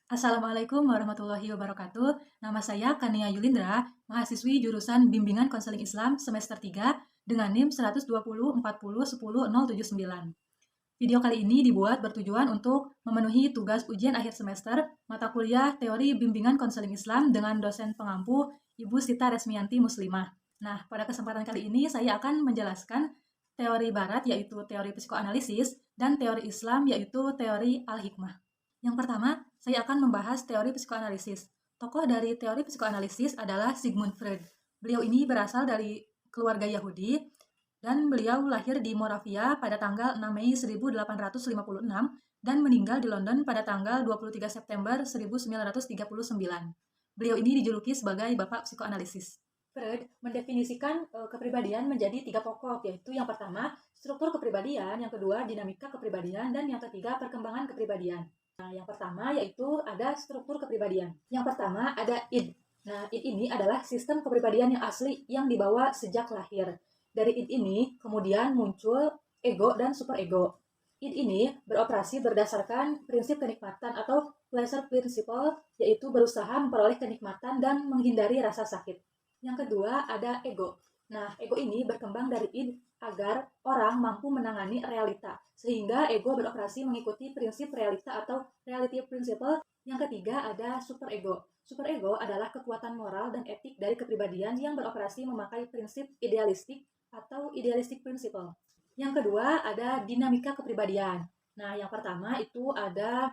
Assalamualaikum warahmatullahi wabarakatuh. Nama saya Kania Yulindra, mahasiswi jurusan Bimbingan Konseling Islam semester 3 dengan NIM 12040101079. Video kali ini dibuat bertujuan untuk memenuhi tugas ujian akhir semester mata kuliah Teori Bimbingan Konseling Islam dengan dosen pengampu Ibu Sita Resmianti Muslimah. Nah, pada kesempatan kali ini saya akan menjelaskan teori barat yaitu teori psikoanalisis dan teori Islam yaitu teori Al-Hikmah. Yang pertama, saya akan membahas teori psikoanalisis. Tokoh dari teori psikoanalisis adalah Sigmund Freud. Beliau ini berasal dari keluarga Yahudi dan beliau lahir di Moravia pada tanggal 6 Mei 1856 dan meninggal di London pada tanggal 23 September 1939. Beliau ini dijuluki sebagai Bapak Psikoanalisis. Freud mendefinisikan kepribadian menjadi 3 pokok, yaitu yang pertama, struktur kepribadian, yang kedua, dinamika kepribadian, dan yang ketiga, perkembangan kepribadian. Nah, yang pertama yaitu ada struktur kepribadian. Yang pertama ada id. Nah, id ini adalah sistem kepribadian yang asli yang dibawa sejak lahir. Dari id ini kemudian muncul ego dan superego. Id ini beroperasi berdasarkan prinsip kenikmatan atau pleasure principle, yaitu berusaha memperoleh kenikmatan dan menghindari rasa sakit. Yang kedua ada ego. Nah, ego ini berkembang dari id agar orang mampu menangani realita, sehingga ego beroperasi mengikuti prinsip realita atau reality principle. Yang ketiga ada superego. Superego adalah kekuatan moral dan etik dari kepribadian yang beroperasi memakai prinsip idealistik atau idealistic principle. Yang kedua ada dinamika kepribadian. Nah, yang pertama itu ada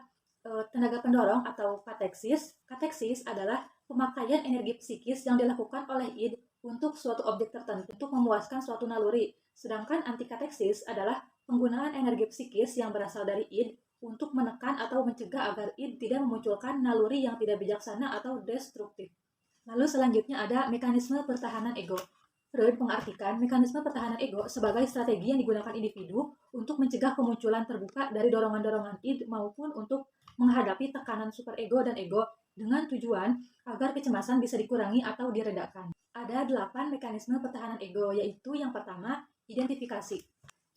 tenaga pendorong atau kateksis. Kateksis adalah pemakaian energi psikis yang dilakukan oleh id untuk suatu objek tertentu untuk memuaskan suatu naluri. Sedangkan antikateksis adalah penggunaan energi psikis yang berasal dari id untuk menekan atau mencegah agar id tidak memunculkan naluri yang tidak bijaksana atau destruktif. Lalu selanjutnya ada mekanisme pertahanan ego. Freud mengartikan mekanisme pertahanan ego sebagai strategi yang digunakan individu untuk mencegah kemunculan terbuka dari dorongan-dorongan id maupun untuk menghadapi tekanan superego dan ego dengan tujuan agar kecemasan bisa dikurangi atau diredakan. Ada 8 mekanisme pertahanan ego, yaitu yang pertama, identifikasi.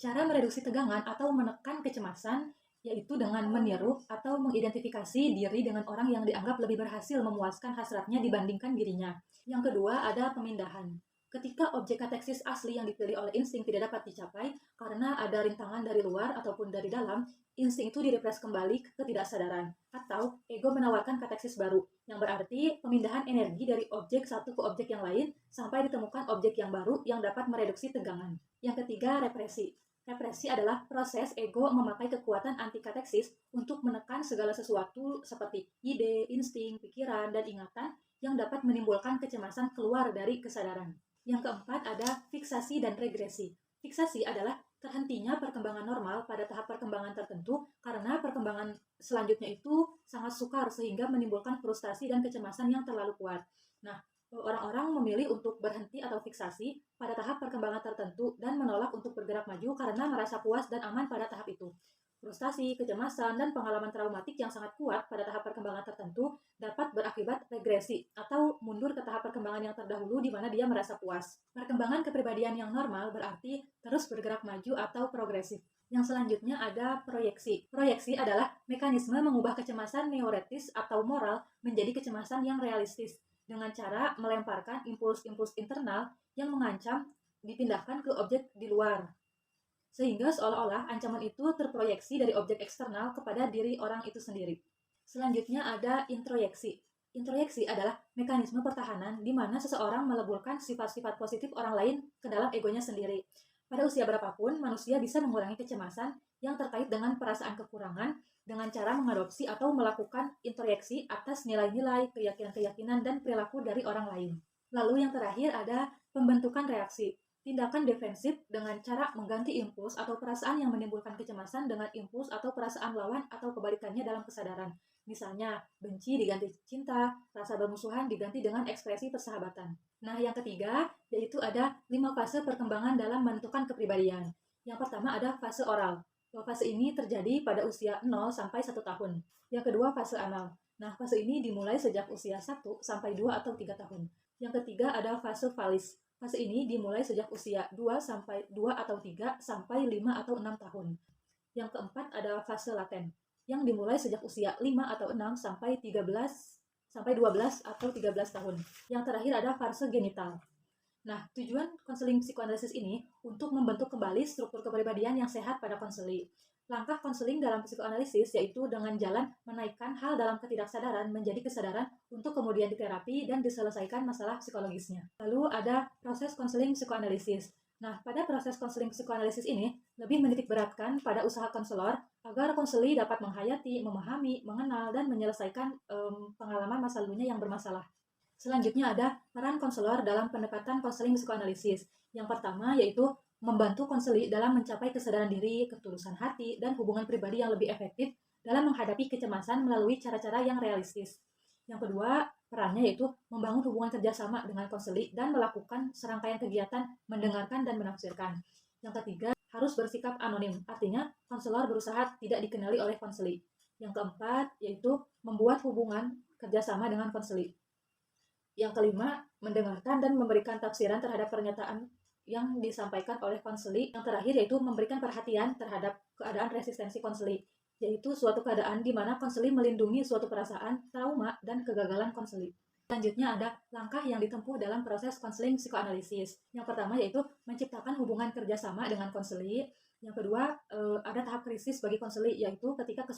Cara mereduksi tegangan atau menekan kecemasan yaitu dengan meniru atau mengidentifikasi diri dengan orang yang dianggap lebih berhasil memuaskan hasratnya dibandingkan dirinya. Yang kedua ada pemindahan. Ketika objek kateksis asli yang dipilih oleh insting tidak dapat dicapai karena ada rintangan dari luar ataupun dari dalam, insting itu direpres kembali ke ketidaksadaran, atau ego menawarkan kateksis baru, yang berarti pemindahan energi dari objek satu ke objek yang lain sampai ditemukan objek yang baru yang dapat mereduksi tegangan. Yang ketiga, represi. Represi adalah proses ego memakai kekuatan antikateksis untuk menekan segala sesuatu seperti ide, insting, pikiran, dan ingatan yang dapat menimbulkan kecemasan keluar dari kesadaran. Yang keempat ada fiksasi dan regresi. Fiksasi adalah terhentinya perkembangan normal pada tahap perkembangan tertentu karena perkembangan selanjutnya itu sangat sukar sehingga menimbulkan frustasi dan kecemasan yang terlalu kuat. Nah, orang-orang memilih untuk berhenti atau fiksasi pada tahap perkembangan tertentu dan menolak untuk bergerak maju karena merasa puas dan aman pada tahap itu. Frustasi, kecemasan, dan pengalaman traumatik yang sangat kuat pada tahap perkembangan tertentu dapat berakibat regresi atau mundur ke tahap perkembangan yang terdahulu di mana dia merasa puas. Perkembangan kepribadian yang normal berarti terus bergerak maju atau progresif. Yang selanjutnya ada proyeksi. Proyeksi adalah mekanisme mengubah kecemasan neurotis atau moral menjadi kecemasan yang realistis dengan cara melemparkan impuls-impuls internal yang mengancam dipindahkan ke objek di luar. Sehingga seolah-olah ancaman itu terproyeksi dari objek eksternal kepada diri orang itu sendiri. Selanjutnya ada introyeksi. Introyeksi adalah mekanisme pertahanan di mana seseorang meleburkan sifat-sifat positif orang lain ke dalam egonya sendiri. Pada usia berapapun, manusia bisa mengurangi kecemasan yang terkait dengan perasaan kekurangan dengan cara mengadopsi atau melakukan introyeksi atas nilai-nilai, keyakinan-keyakinan, dan perilaku dari orang lain. Lalu yang terakhir ada pembentukan reaksi. Tindakan defensif dengan cara mengganti impuls atau perasaan yang menimbulkan kecemasan dengan impuls atau perasaan lawan atau kebalikannya dalam kesadaran. Misalnya, benci diganti cinta, rasa bermusuhan diganti dengan ekspresi persahabatan. Nah, yang ketiga, yaitu ada 5 fase perkembangan dalam menentukan kepribadian. Yang pertama ada fase oral. Fase ini terjadi pada usia 0 sampai 1 tahun. Yang kedua fase anal. Nah, fase ini dimulai sejak usia 1 sampai 2 atau 3 tahun. Yang ketiga ada fase valis. Fase ini dimulai sejak usia 2 sampai 2 atau 3 sampai 5 atau 6 tahun. Yang keempat ada fase laten. yang dimulai sejak usia 5 atau 6 sampai 13 sampai 12 atau 13 tahun. Yang terakhir ada fase genital. Nah, tujuan konseling psikoanalisis ini untuk membentuk kembali struktur kepribadian yang sehat pada konseli. Langkah konseling dalam psikoanalisis yaitu dengan jalan menaikkan hal dalam ketidaksadaran menjadi kesadaran untuk kemudian diterapi dan diselesaikan masalah psikologisnya. Lalu ada proses konseling psikoanalisis. Nah, pada proses konseling psikoanalisis ini lebih menitik beratkan pada usaha konselor agar konseli dapat menghayati, memahami, mengenal, dan menyelesaikan pengalaman masa lalunya yang bermasalah. Selanjutnya ada peran konselor dalam pendekatan konseling psikoanalisis. Yang pertama yaitu membantu konseli dalam mencapai kesadaran diri, ketulusan hati, dan hubungan pribadi yang lebih efektif dalam menghadapi kecemasan melalui cara-cara yang realistis. Yang kedua, perannya yaitu membangun hubungan kerjasama dengan konseli dan melakukan serangkaian kegiatan mendengarkan dan menafsirkan. Yang ketiga, harus bersikap anonim, artinya konselor berusaha tidak dikenali oleh konseli. Yang keempat, yaitu membuat hubungan kerjasama dengan konseli. Yang kelima, mendengarkan dan memberikan tafsiran terhadap pernyataan yang disampaikan oleh konseli. Yang terakhir yaitu memberikan perhatian terhadap keadaan resistensi konseli, yaitu suatu keadaan di mana konseli melindungi suatu perasaan, trauma, dan kegagalan konseli. Selanjutnya ada langkah yang ditempuh dalam proses konseling psikoanalisis. Yang pertama yaitu menciptakan hubungan kerjasama dengan konseli. Yang kedua, ada tahap krisis bagi konseli, yaitu ketika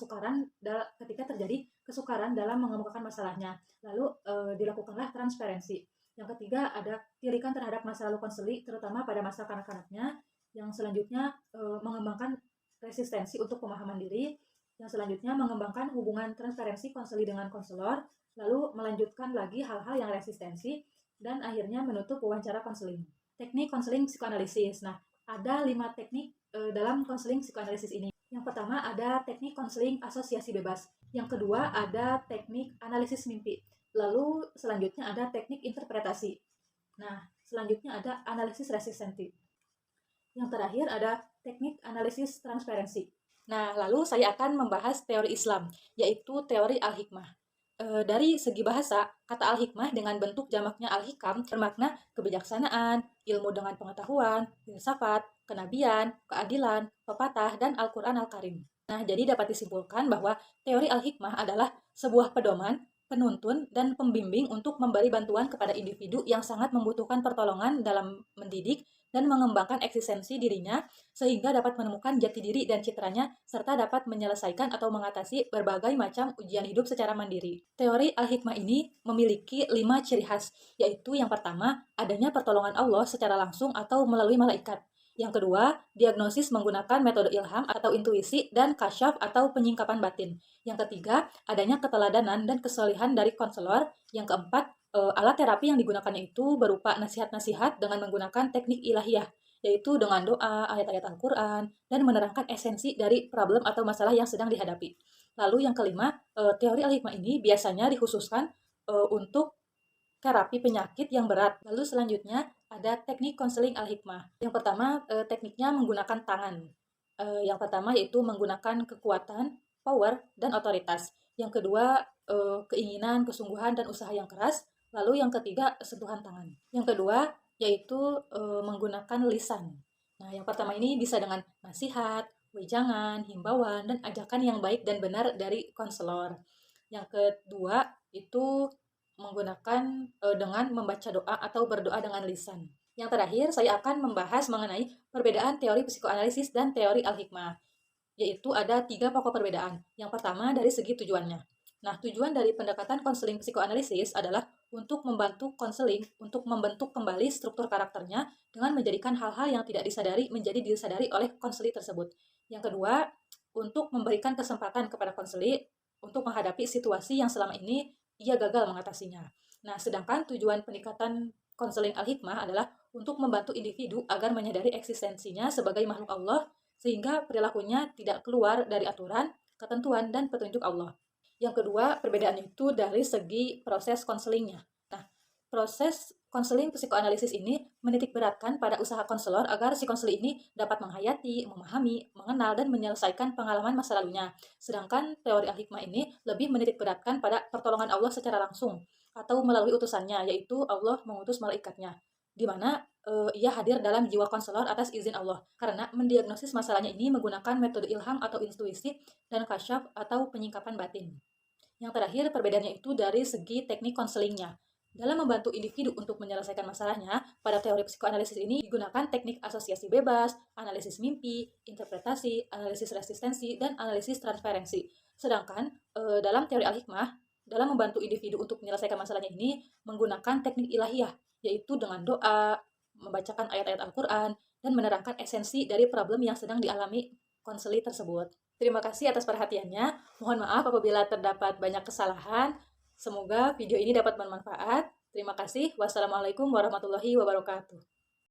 terjadi kesukaran dalam mengemukakan masalahnya. Lalu dilakukanlah transparansi. Yang ketiga, ada tirikan terhadap masa lalu konseli, terutama pada masa kanak-kanaknya. Yang selanjutnya, mengembangkan resistensi untuk pemahaman diri. Yang selanjutnya, mengembangkan hubungan transparansi konseli dengan konselor. Lalu melanjutkan lagi hal-hal yang resistensi. Dan akhirnya menutup wawancara konseling. Teknik konseling psikoanalisis. Nah, ada 5 teknik dalam konseling psikoanalisis ini. Yang pertama ada teknik konseling asosiasi bebas. Yang kedua ada teknik analisis mimpi. Lalu selanjutnya ada teknik interpretasi. Nah, selanjutnya ada analisis resistensi. Yang terakhir ada teknik analisis transparansi. Nah, lalu saya akan membahas teori Islam, yaitu teori al-hikmah. Dari segi bahasa, kata al-hikmah dengan bentuk jamaknya al-hikam bermakna kebijaksanaan, ilmu dengan pengetahuan, filsafat, kenabian, keadilan, pepatah, dan Al-Quran Al-Karim. Nah, jadi dapat disimpulkan bahwa teori al-hikmah adalah sebuah pedoman, penuntun, dan pembimbing untuk memberi bantuan kepada individu yang sangat membutuhkan pertolongan dalam mendidik dan mengembangkan eksistensi dirinya sehingga dapat menemukan jati diri dan citranya serta dapat menyelesaikan atau mengatasi berbagai macam ujian hidup secara mandiri. Teori al-hikmah ini memiliki 5 ciri khas, yaitu yang pertama, adanya pertolongan Allah secara langsung atau melalui malaikat. Yang kedua, diagnosis menggunakan metode ilham atau intuisi dan kasyaf atau penyingkapan batin. Yang ketiga, adanya keteladanan dan kesalehan dari konselor. Yang keempat, alat terapi yang digunakannya itu berupa nasihat-nasihat dengan menggunakan teknik ilahiyah, yaitu dengan doa, ayat-ayat Al-Quran, dan menerangkan esensi dari problem atau masalah yang sedang dihadapi. Lalu yang kelima, teori al-hikmah ini biasanya dikhususkan untuk terapi penyakit yang berat. Lalu selanjutnya ada teknik konseling al-hikmah. Yang pertama, tekniknya menggunakan tangan. Yang pertama yaitu menggunakan kekuatan, power, dan otoritas. Yang kedua, keinginan, kesungguhan, dan usaha yang keras. Lalu yang ketiga, sentuhan tangan. Yang kedua, yaitu menggunakan lisan. Nah, yang pertama ini bisa dengan nasihat, wejangan, himbauan, dan ajakan yang baik dan benar dari konselor. Yang kedua, itu menggunakan dengan membaca doa atau berdoa dengan lisan. Yang terakhir, saya akan membahas mengenai perbedaan teori psikoanalisis dan teori al-hikmah, yaitu ada 3 pokok perbedaan. Yang pertama, dari segi tujuannya. Nah, tujuan dari pendekatan konseling psikoanalisis adalah untuk membantu konseling untuk membentuk kembali struktur karakternya dengan menjadikan hal-hal yang tidak disadari menjadi disadari oleh konseli tersebut. Yang kedua, untuk memberikan kesempatan kepada konseli untuk menghadapi situasi yang selama ini ia gagal mengatasinya. Nah, sedangkan tujuan pendekatan konseling al-hikmah adalah untuk membantu individu agar menyadari eksistensinya sebagai makhluk Allah sehingga perilakunya tidak keluar dari aturan, ketentuan, dan petunjuk Allah. Yang kedua, perbedaan itu dari segi proses konselingnya. Nah, proses konseling psikoanalisis ini menitik beratkan pada usaha konselor agar si konselor ini dapat menghayati, memahami, mengenal, dan menyelesaikan pengalaman masa lalunya. Sedangkan teori al-hikmah ini lebih menitik beratkan pada pertolongan Allah secara langsung atau melalui utusannya, yaitu Allah mengutus malaikatnya. di mana ia hadir dalam jiwa konselor atas izin Allah. Karena mendiagnosis masalahnya ini menggunakan metode ilham atau intuisi dan kasyaf atau penyingkapan batin. Yang terakhir, perbedaannya itu dari segi teknik konselingnya. Dalam membantu individu untuk menyelesaikan masalahnya, pada teori psikoanalisis ini digunakan teknik asosiasi bebas, analisis mimpi, interpretasi, analisis resistensi, dan analisis transferensi. Sedangkan dalam teori al-hikmah, dalam membantu individu untuk menyelesaikan masalahnya ini menggunakan teknik ilahiyah, yaitu dengan doa, membacakan ayat-ayat Al-Quran, dan menerangkan esensi dari problem yang sedang dialami konseli tersebut. Terima kasih atas perhatiannya. Mohon maaf apabila terdapat banyak kesalahan. Semoga video ini dapat bermanfaat. Terima kasih. Wassalamualaikum warahmatullahi wabarakatuh.